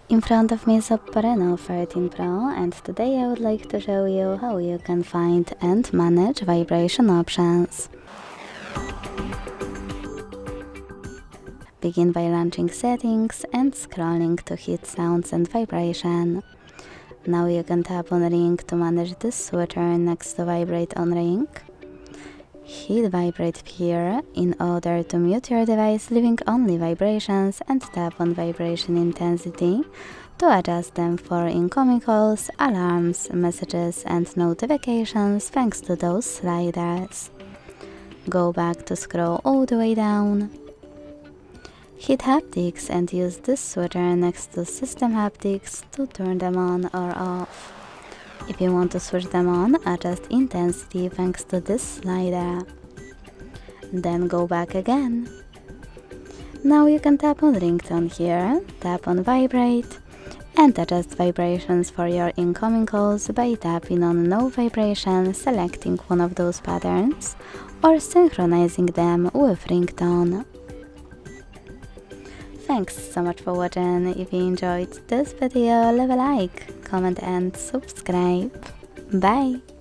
In front of me is Oppo Reno 13 Pro, and today I would like to show you how you can find and manage vibration options. Begin by launching settings and scrolling to heat sounds and vibration. Now you can tap on ring to manage this switcher next to vibrate on ring. Hit vibrate here in order to mute your device, leaving only vibrations, and tap on vibration intensity to adjust them for incoming calls, alarms, messages and notifications thanks to those sliders. Go back to scroll all the way down. Hit haptics and use this switcher next to system haptics to turn them on or off. If you want to switch them on, adjust intensity thanks to this slider. Then go back again. Now you can tap on ringtone here, tap on vibrate, and adjust vibrations for your incoming calls by tapping on no vibration, selecting one of those patterns, or synchronizing them with ringtone. Thanks so much for watching. If you enjoyed this video, leave a like, comment and subscribe. Bye!